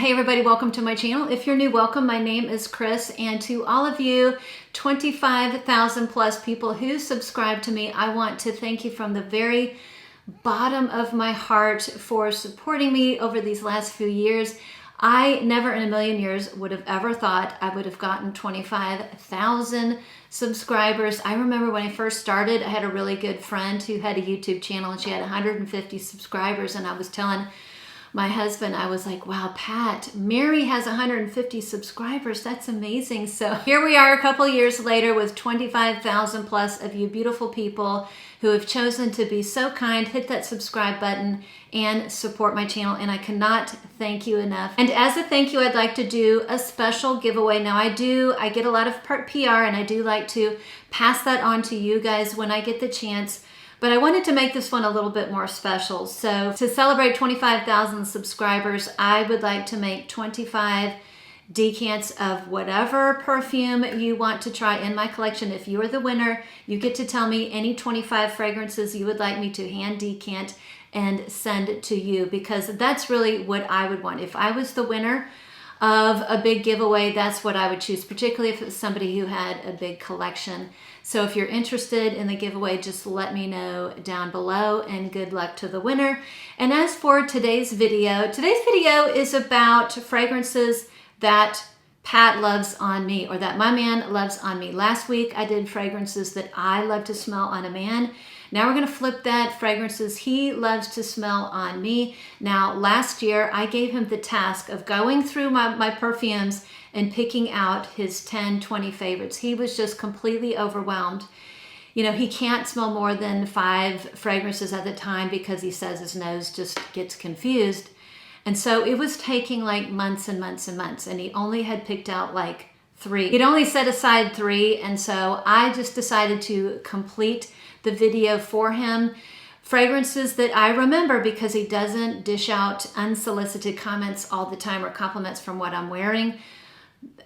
Hey everybody, welcome to my channel. If you're new, welcome. My name is Chris, and to all of you 25,000 plus people who subscribe to me, I want to thank you from the very bottom of my heart for supporting me over these last few years. I never in a million years would have ever thought I would have gotten 25,000 subscribers. I remember when I first started, I had a really good friend who had a YouTube channel and she had 150 subscribers, and I was telling my husband, I was like, wow, Pat, Mary has 150 subscribers. That's amazing. So here we are a couple years later with 25,000 plus of you beautiful people who have chosen to be so kind, hit that subscribe button and support my channel. And I cannot thank you enough. And as a thank you, I'd like to do a special giveaway. Now I get a lot of PR and I do like to pass that on to you guys when I get the chance. But I wanted to make this one a little bit more special. So to celebrate 25,000 subscribers, I would like to make 25 decants of whatever perfume you want to try in my collection. If you're the winner, you get to tell me any 25 fragrances you would like me to hand decant and send it to you, because that's really what I would want. If I was the winner of a big giveaway, that's what I would choose, particularly if it was somebody who had a big collection. So if you're interested in the giveaway, just let me know down below, and good luck to the winner. And as for today's video is about fragrances that Pat loves on me, or that my man loves on me. Last week I did fragrances that I love to smell on a man. Now we're going to flip that, fragrances he loves to smell on me. Now last year I gave him the task of going through my perfumes and picking out his 10, 20 favorites. He was just completely overwhelmed. You know, he can't smell more than 5 fragrances at a time because he says his nose just gets confused. And so it was taking like months and months and months, and he only had picked out like 3. He'd only set aside 3, and so I just decided to complete the video for him. Fragrances that I remember, because he doesn't dish out unsolicited comments all the time or compliments from what I'm wearing.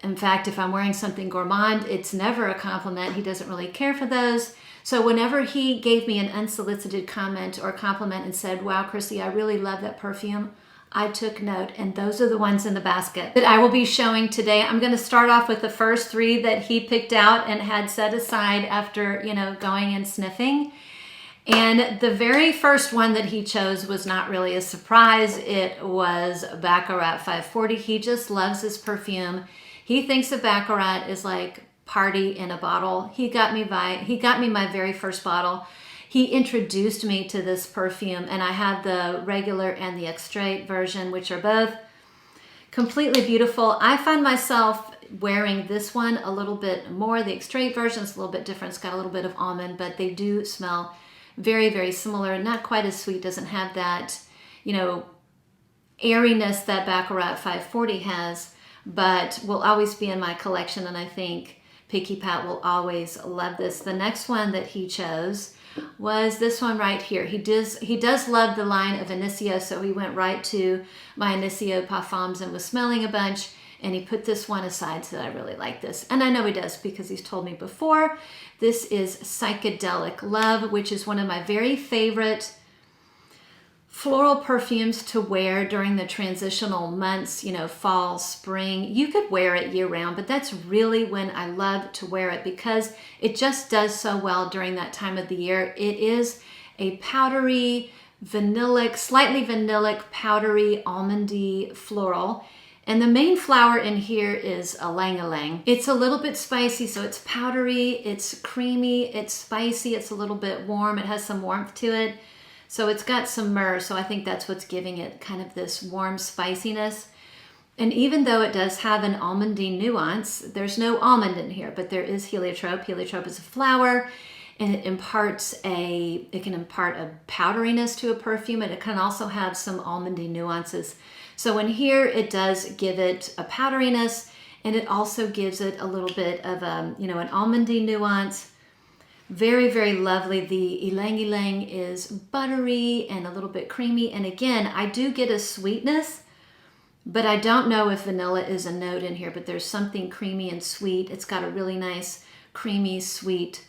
In fact, if I'm wearing something gourmand, it's never a compliment. He doesn't really care for those. So whenever he gave me an unsolicited comment or compliment and said, wow, Chrissy, I really love that perfume, I took note, and those are the ones in the basket that I will be showing today. I'm going to start off with the first 3 that he picked out and had set aside after, you know, going and sniffing. And the very first one that he chose was not really a surprise. It was BACCARAT 540. He just loves this perfume. He thinks that BACCARAT is like party in a bottle. He got me my very first bottle. He introduced me to this perfume, and I have the regular and the Extrait version, which are both completely beautiful. I find myself wearing this one a little bit more. The Extrait version is a little bit different. It's got a little bit of almond, but they do smell very, very similar. Not quite as sweet, doesn't have that, you know, airiness that BACCARAT 540 has, but will always be in my collection, and I think Picky Pat will always love this. The next one that he chose was this one right here. He does love the line of Initio, so he went right to my Initio Parfums and was smelling a bunch, and he put this one aside, so that I really like this. And I know he does because he's told me before. This is Psychedelic Love, which is one of my very favorite floral perfumes to wear during the transitional months, you know, fall, spring. You could wear it year round, but that's really when I love to wear it because it just does so well during that time of the year. It is a powdery, vanillic, slightly vanillic, powdery, almondy floral. And the main flower in here is ylang-ylang. It's a little bit spicy, so it's powdery, it's creamy, it's spicy, it's a little bit warm. It has some warmth to it. So it's got some myrrh, so I think that's what's giving it kind of this warm spiciness. And even though it does have an almondy nuance, there's no almond in here, but there is heliotrope. Heliotrope is a flower, and it can impart a powderiness to a perfume, and it can also have some almondy nuances. So in here, it does give it a powderiness, and it also gives it a little bit of you know, an almondy nuance. Very, very lovely. The ylang-ylang is buttery and a little bit creamy. And again, I do get a sweetness, but I don't know if vanilla is a note in here, but there's something creamy and sweet. It's got a really nice, creamy, sweet,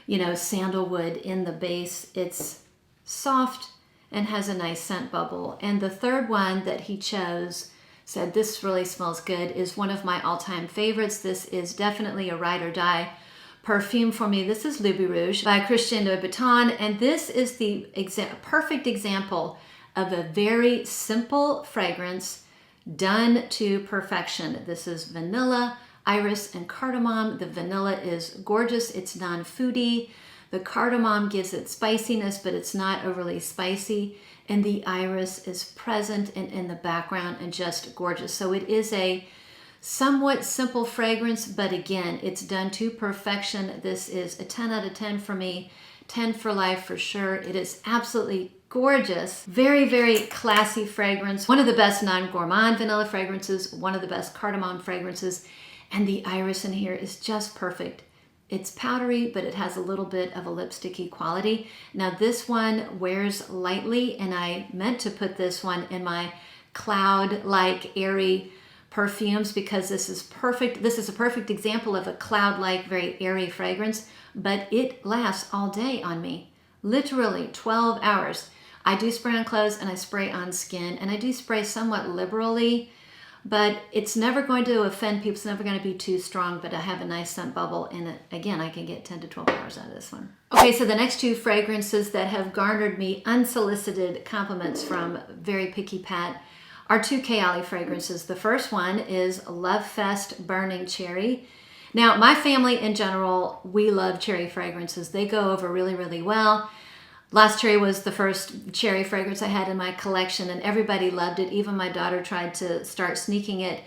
you know, sandalwood in the base. It's soft and has a nice scent bubble. And the third one that he chose said this really smells good, is one of my all-time favorites. This is definitely a ride or die perfume for me. This is Louis Rouge by Christian Louboutin, and this is the perfect example of a very simple fragrance done to perfection. This is vanilla, iris, and cardamom. The vanilla is gorgeous. It's non-foody. The cardamom gives it spiciness, but it's not overly spicy. And the iris is present and in the background and just gorgeous. So it is a somewhat simple fragrance, but again, it's done to perfection. This is a 10 out of 10 for me, 10 for life for sure. It is absolutely gorgeous. Very, very classy fragrance. One of the best non-gourmand vanilla fragrances, one of the best cardamom fragrances, and the iris in here is just perfect. It's powdery, but it has a little bit of a lipsticky quality. Now this one wears lightly, and I meant to put this one in my cloud-like airy perfumes because this is perfect. This is a perfect example of a cloud-like, very airy fragrance, but it lasts all day on me. Literally 12 hours. I do spray on clothes and I spray on skin, and I do spray somewhat liberally, but it's never going to offend people. It's never going to be too strong, but I have a nice scent bubble in it. Again, I can get 10 to 12 hours out of this one. Okay, so the next two fragrances that have garnered me unsolicited compliments from very picky Pat are two Kayali fragrances. The first one is Lovefest Burning Cherry. Now, my family in general, we love cherry fragrances. They go over really, really well. Last Cherry was the first cherry fragrance I had in my collection, and everybody loved it. Even my daughter tried to start sneaking it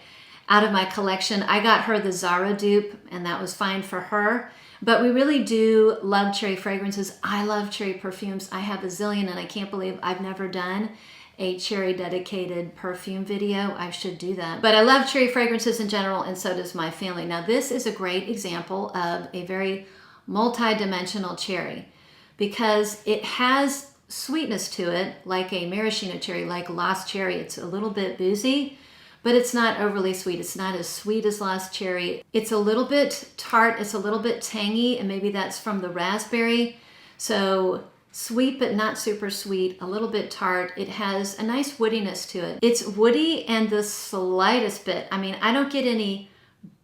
out of my collection. I got her the Zara dupe, and that was fine for her. But we really do love cherry fragrances. I love cherry perfumes. I have a zillion, and I can't believe I've never done a cherry dedicated perfume video. I should do that. But I love cherry fragrances in general, and so does my family. Now, this is a great example of a very multi-dimensional cherry, because it has sweetness to it, like a maraschino cherry, like Lost Cherry. It's a little bit boozy, but it's not overly sweet. It's not as sweet as Lost Cherry. It's a little bit tart, it's a little bit tangy, and maybe that's from the raspberry. So sweet, but not super sweet, a little bit tart. It has a nice woodiness to it. It's woody and the slightest bit. I mean, I don't get any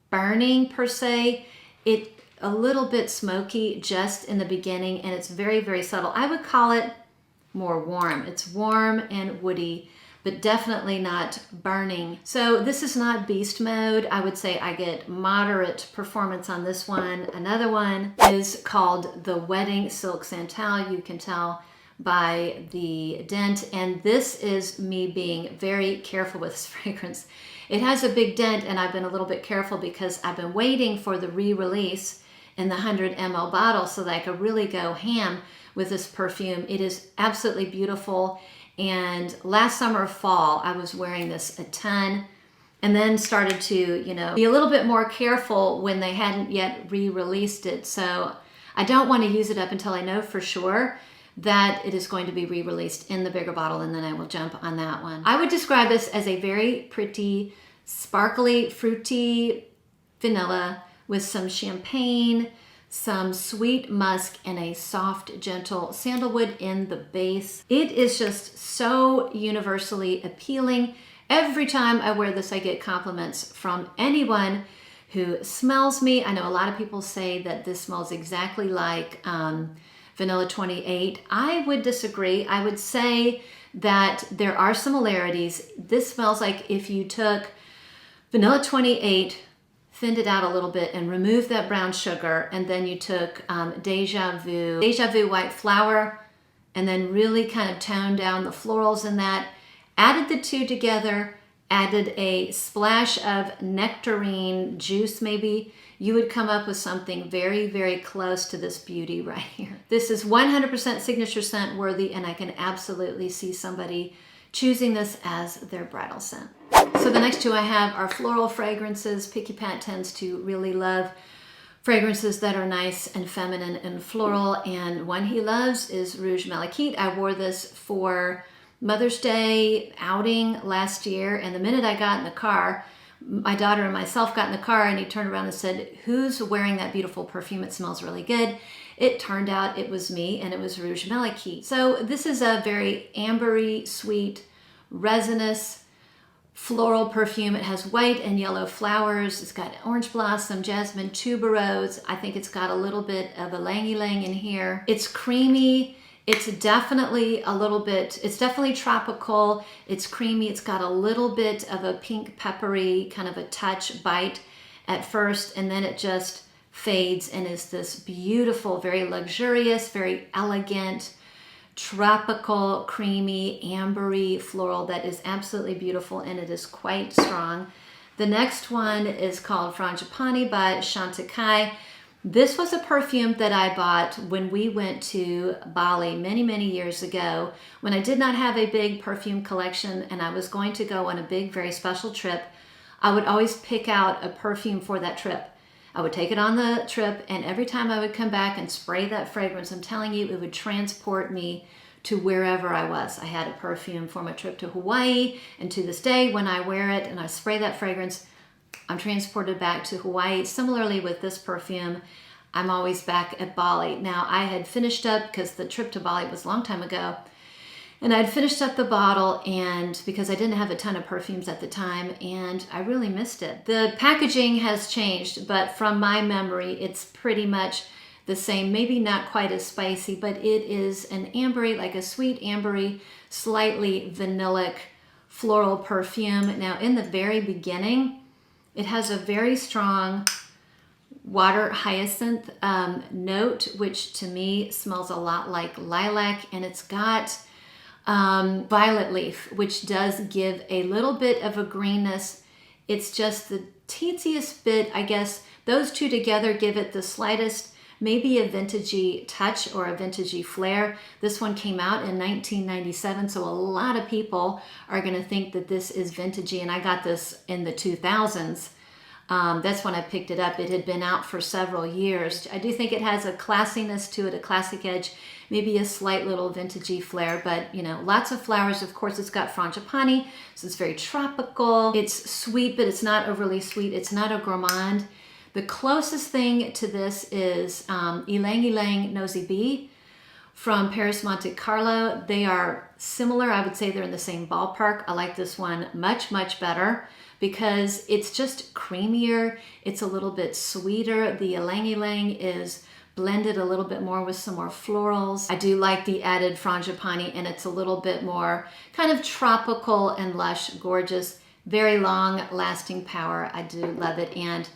burning per se. It a little bit smoky just in the beginning, and it's very, very subtle. I would call it more warm. It's warm and woody, but definitely not burning. So this is not beast mode. I would say I get moderate performance on this one. Another one is called the Wedding Silk Santal. You can tell by the dent, and this is me being very careful with this fragrance. It has a big dent, and I've been a little bit careful because I've been waiting for the re-release in the 100 ml bottle so that I could really go ham with this perfume. It is absolutely beautiful. And last summer, fall, I was wearing this a ton, and then started to, be a little bit more careful when they hadn't yet re-released it. So I don't want to use it up until I know for sure that it is going to be re-released in the bigger bottle, and then I will jump on that one. I would describe this as a very pretty, sparkly, fruity vanilla with some champagne, some sweet musk, and a soft, gentle sandalwood in the base. It is just so universally appealing. Every time I wear this, I get compliments from anyone who smells me. I know a lot of people say that this smells exactly like Vanilla 28. I would disagree. I would say that there are similarities. This smells like if you took Vanilla 28, thinned it out a little bit, and removed that brown sugar, and then you took Deja Vu white flower, and then really kind of toned down the florals in that, added the two together, added a splash of nectarine juice maybe, you would come up with something very, very close to this beauty right here. This is 100% signature scent worthy, and I can absolutely see somebody choosing this as their bridal scent. So the next two I have are floral fragrances. Picky Pat tends to really love fragrances that are nice and feminine and floral, and one he loves is Rouge Malachie. I wore this for Mother's Day outing last year, and the minute I got in the car, my daughter and myself got in the car, and he turned around and said, "Who's wearing that beautiful perfume? It smells really good." It turned out it was me, and it was Rouge Malachie. So this is a very ambery, sweet, resinous floral perfume. It has white and yellow flowers. It's got orange blossom, jasmine, tuberose. I think it's got a little bit of a ylang-ylang in here. It's creamy. It's definitely a little bit, it's definitely tropical. It's creamy. It's got a little bit of a pink peppery kind of a touch bite at first, and then it just fades and is this beautiful, very luxurious, very elegant, tropical, creamy, ambery floral that is absolutely beautiful, and it is quite strong. The next one is called Frangipani by Chantecaille. This was a perfume that I bought when we went to Bali many, many years ago, when I did not have a big perfume collection and I was going to go on a big, very special trip. I would always pick out a perfume for that trip. I would take it on the trip, and every time I would come back and spray that fragrance, I'm telling you, it would transport me to wherever I was. I had a perfume for my trip to Hawaii, and to this day, when I wear it and I spray that fragrance, I'm transported back to Hawaii. Similarly with this perfume, I'm always back at Bali. Now, I had finished up, because the trip to Bali was a long time ago, and I'd finished up the bottle, and because I didn't have a ton of perfumes at the time, and I really missed it. The packaging has changed, but from my memory, it's pretty much the same. Maybe not quite as spicy, but it is an ambery, like a sweet ambery, slightly vanillic floral perfume. Now, in the very beginning, it has a very strong water hyacinth note, which to me smells a lot like lilac, and it's got violet leaf, which does give a little bit of a greenness. It's just the teensiest bit, I guess. Those two together give it the slightest, maybe a vintagey touch or a vintagey flair. This one came out in 1997, so a lot of people are going to think that this is vintagey, and I got this in the 2000s. That's when I picked it up. It had been out for several years. I do think it has a classiness to it, a classic edge, maybe a slight little vintagey flair, but you know, lots of flowers. Of course, it's got Frangipani, so it's very tropical. It's sweet, but it's not overly sweet. It's not a gourmand. The closest thing to this is Ylang Ylang Nosy Bee from Paris Monte Carlo. They are similar. I would say they're in the same ballpark. I like this one much, much better, because it's just creamier. It's a little bit sweeter. The Ylang Ylang is blended a little bit more with some more florals. I do like the added Frangipani, and it's a little bit more kind of tropical and lush, gorgeous, very long lasting power. I do love it, and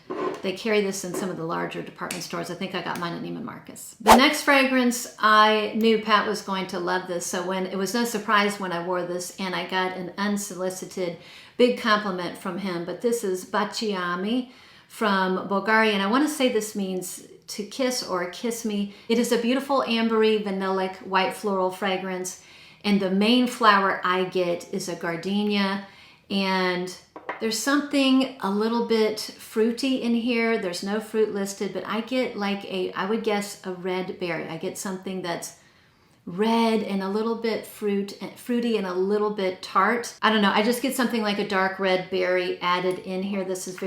they carry this in some of the larger department stores. I think I got mine at Neiman Marcus. The next fragrance, I knew Pat was going to love this, so when it was no surprise when I wore this, and I got an unsolicited big compliment from him, but this is Baciami from Bulgaria, and I want to say this means to kiss or kiss me. It is a beautiful ambery, vanillic, white floral fragrance, and the main flower I get is a gardenia, and there's something a little bit fruity in here. There's no fruit listed, but I get like I would guess a red berry. I get something that's red and a little bit fruity and a little bit tart. I don't know. I just get something like a dark red berry added in here. This is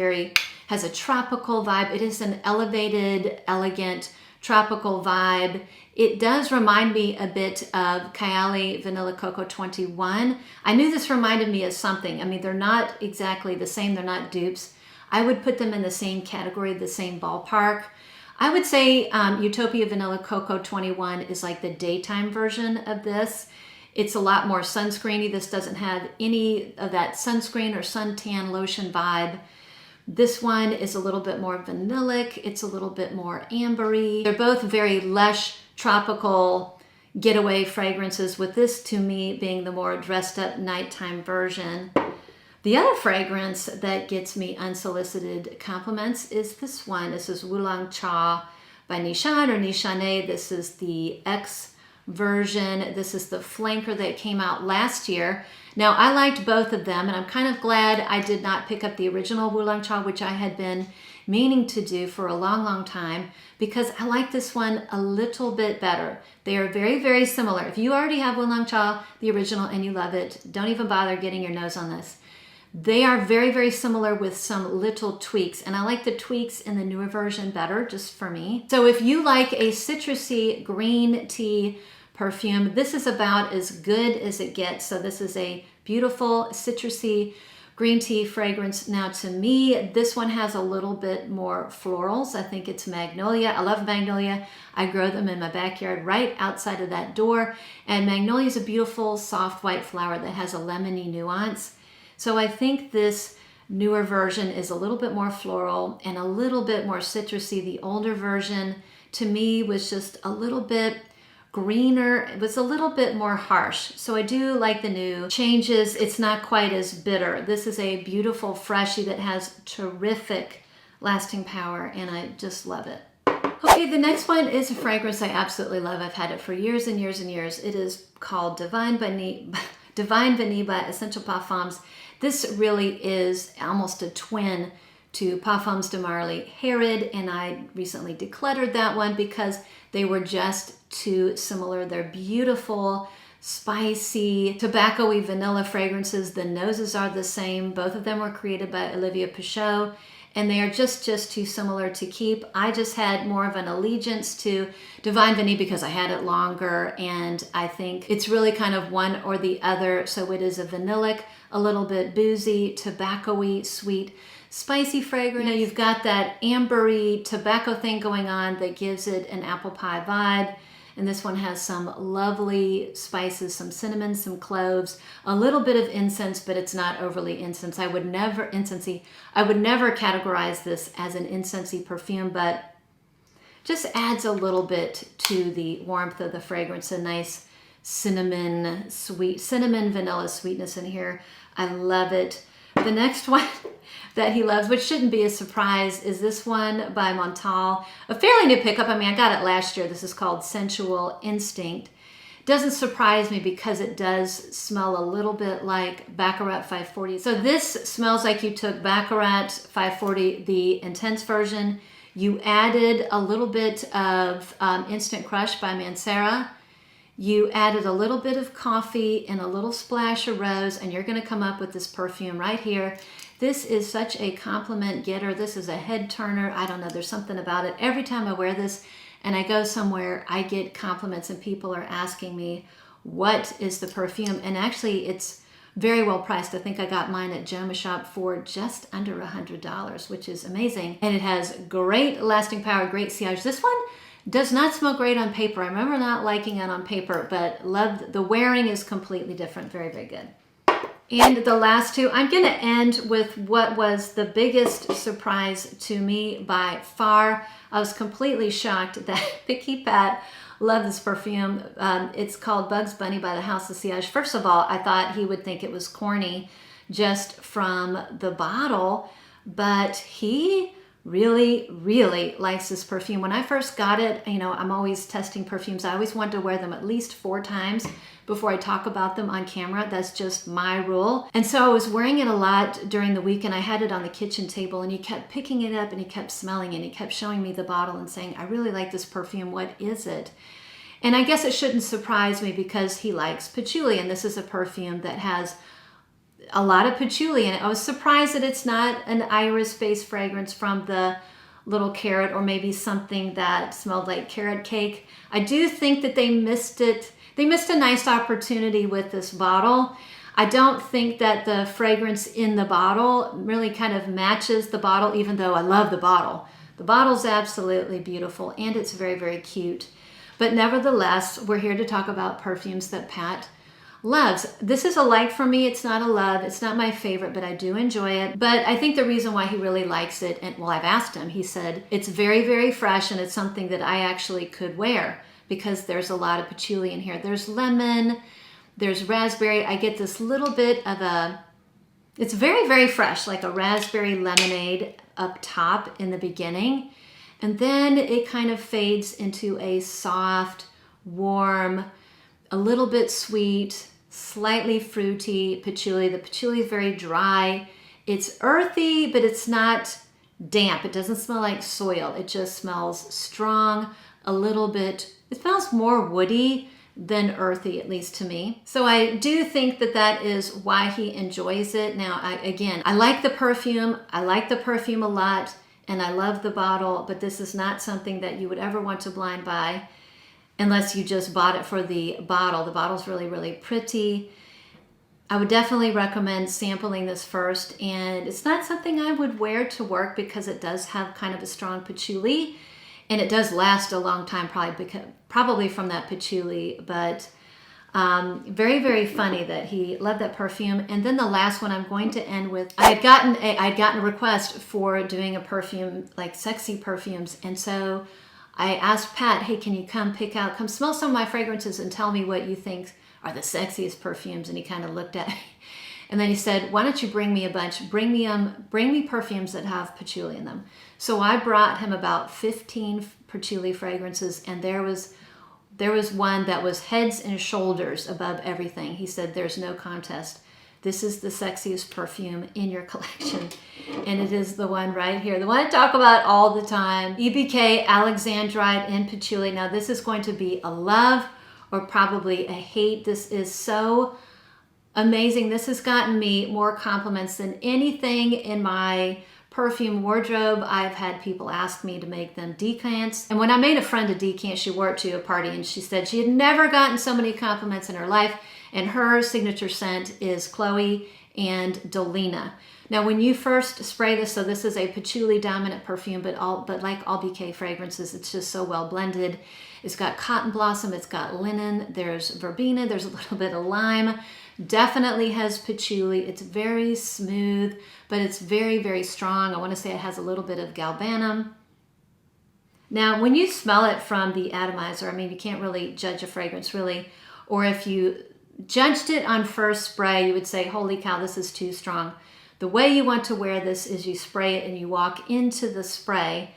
has a tropical vibe. It is an elevated, elegant, tropical vibe. It does remind me a bit of Kayali Vanilla Coco 21. I knew this reminded me of something. I mean, they're not exactly the same. They're not dupes. I would put them in the same category, the same ballpark. I would say Utopia Vanilla Coco 21 is like the daytime version of this. It's a lot more sunscreeny. This doesn't have any of that sunscreen or suntan lotion vibe. This one is a little bit more vanillic. It's a little bit more ambery. They're both very lush, tropical getaway fragrances, with this to me being the more dressed up nighttime version. The other fragrance that gets me unsolicited compliments is this one. This is Wulong Cha by Nishan or Nishane. This is the X version. This is the flanker that came out last year. Now, I liked both of them, and I'm kind of glad I did not pick up the original Wulong Cha, which I had been meaning to do for a long, long time, because I like this one a little bit better. They are very, very similar. If you already have Wulong Cha, the original, and you love it, don't even bother getting your nose on this. They are very, very similar with some little tweaks, and I like the tweaks in the newer version better, just for me. So if you like a citrusy green tea perfume, this is about as good as it gets. So this is a beautiful citrusy green tea fragrance. Now to me, this one has a little bit more florals. I think it's magnolia. I love magnolia. I grow them in my backyard right outside of that door. And magnolia is a beautiful soft white flower that has a lemony nuance. So I think this newer version is a little bit more floral and a little bit more citrusy. The older version to me was just a little bit greener. It was a little bit more harsh. So I do like the new changes. It's not quite as bitter. This is a beautiful freshie that has terrific lasting power, and I just love it. Okay, the next one is a fragrance I absolutely love. I've had it for years and years and years. It is called Divine Vanille by Essential Parfums. This really is almost a twin to Parfums de Marly Herod, and I recently decluttered that one because they were just too similar. They're beautiful, spicy, tobacco-y vanilla fragrances. The noses are the same. Both of them were created by Olivier Pichot, and they are just too similar to keep. I just had more of an allegiance to Divine Vanille because I had it longer, and I think it's really kind of one or the other. So it is a vanillic, a little bit boozy, tobacco-y, sweet, spicy fragrance. You know, you've got that ambery tobacco thing going on that gives it an apple pie vibe. And this one has some lovely spices, some cinnamon, some cloves, a little bit of incense, but it's not overly incense. I would never categorize this as an incensey perfume, but just adds a little bit to the warmth of the fragrance. A nice cinnamon vanilla sweetness in here. I love it. The next one that he loves, which shouldn't be a surprise, is this one by Santal. A fairly new pickup. I mean, I got it last year. This is called Sensual Instinct. Doesn't surprise me because it does smell a little bit like Baccarat 540. So this smells like you took Baccarat 540, the intense version. You added a little bit of Instant Crush by Mancera. You added a little bit of coffee and a little splash of rose, and you're going to come up with this perfume right here. This is such a compliment getter. This is a head turner. I don't know, there's something about it. Every time I wear this and I go somewhere, I get compliments and people are asking me, what is the perfume? And actually, it's very well priced. I think I got mine at Joma Shop for just under $100, which is amazing. And it has great lasting power, great sillage. This one does not smell great on paper. I remember not liking it on paper, but loved the wearing is completely different. Very, very good. And the last two, I'm going to end with what was the biggest surprise to me by far. I was completely shocked that Picky Pat loved this perfume. It's called Bugs Bunny by the House of Sillage. First of all, I thought he would think it was corny just from the bottle, but he really, really likes this perfume. When I first got it, you know, I'm always testing perfumes. I always want to wear them at least 4 times before I talk about them on camera. That's just my rule. And so I was wearing it a lot during the week, and I had it on the kitchen table, and he kept picking it up and he kept smelling it, and he kept showing me the bottle and saying, I really like this perfume. What is it? And I guess it shouldn't surprise me because he likes patchouli, and this is a perfume that has a lot of patchouli in it. I was surprised that it's not an iris-based fragrance from the little carrot, or maybe something that smelled like carrot cake. I do think that they missed it. They missed a nice opportunity with this bottle. I don't think that the fragrance in the bottle really kind of matches the bottle, even though I love the bottle. The bottle's absolutely beautiful, and it's very, very cute. But nevertheless, we're here to talk about perfumes that Pat loves. This is a like for me. It's not a love. It's not my favorite, but I do enjoy it. But I think the reason why he really likes it, and well, I've asked him, he said it's very, very fresh, and it's something that I actually could wear because there's a lot of patchouli in here. There's lemon, there's raspberry. I get this little bit of it's very, very fresh, like a raspberry lemonade up top in the beginning. And then it kind of fades into a soft, warm, a little bit sweet, slightly fruity patchouli. The patchouli is very dry. It's earthy, but it's not damp. It doesn't smell like soil. It just smells strong, a little bit. It smells more woody than earthy, at least to me. So I do think that that is why he enjoys it. Now, I like the perfume. I like the perfume a lot, and I love the bottle, but this is not something that you would ever want to blind buy unless you just bought it for the bottle. The bottle's really, really pretty. I would definitely recommend sampling this first, and it's not something I would wear to work because it does have kind of a strong patchouli, and it does last a long time, probably from that patchouli, but very, very funny that he loved that perfume. And then the last one I'm going to end with, I'd gotten a request for doing a perfume, like sexy perfumes, and so I asked Pat, hey, can you come smell some of my fragrances and tell me what you think are the sexiest perfumes? And he kind of looked at me, and then he said, why don't you bring me a bunch, bring me perfumes that have patchouli in them. So I brought him about 15 patchouli fragrances, and there was one that was heads and shoulders above everything. He said, there's no contest. This is the sexiest perfume in your collection. And it is the one right here, the one I talk about all the time, EBK Alexandrite N Patchouli. Now this is going to be a love or probably a hate. This is so amazing. This has gotten me more compliments than anything in my perfume wardrobe. I've had people ask me to make them decants. And when I made a friend a decant, she wore it to a party, and she said she had never gotten so many compliments in her life. And her signature scent is Chloe and Dolina. Now, when you first spray this, so this is a patchouli dominant perfume, but like all BK fragrances, it's just so well blended. It's got cotton blossom, it's got linen, there's verbena, there's a little bit of lime. Definitely has patchouli. It's very smooth, but it's very, very strong. I want to say it has a little bit of galbanum. Now, when you smell it from the atomizer, I mean, you can't really judge a fragrance really, or if you judged it on first spray, you would say, holy cow, this is too strong. The way you want to wear this is you spray it and you walk into the spray,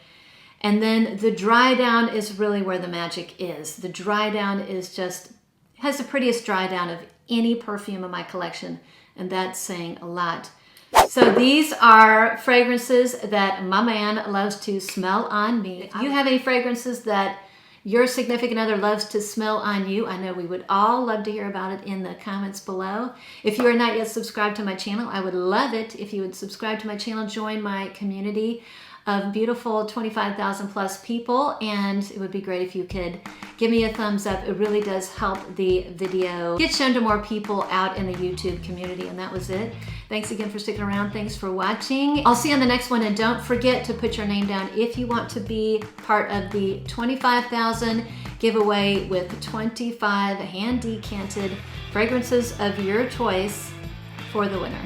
and then the dry down is really where the magic is. The dry down has the prettiest dry down of any perfume in my collection, and that's saying a lot. So these are fragrances that my man loves to smell on me. If you have any fragrances that your significant other loves to smell on you, I know we would all love to hear about it in the comments below. If you are not yet subscribed to my channel, I would love it if you would subscribe to my channel, join my community of beautiful 25,000 plus people, and it would be great if you could give me a thumbs up. It really does help the video get shown to more people out in the YouTube community, and that was it. Thanks again for sticking around. Thanks for watching. I'll see you on the next one, and don't forget to put your name down if you want to be part of the 25,000 giveaway with 25 hand decanted fragrances of your choice for the winner.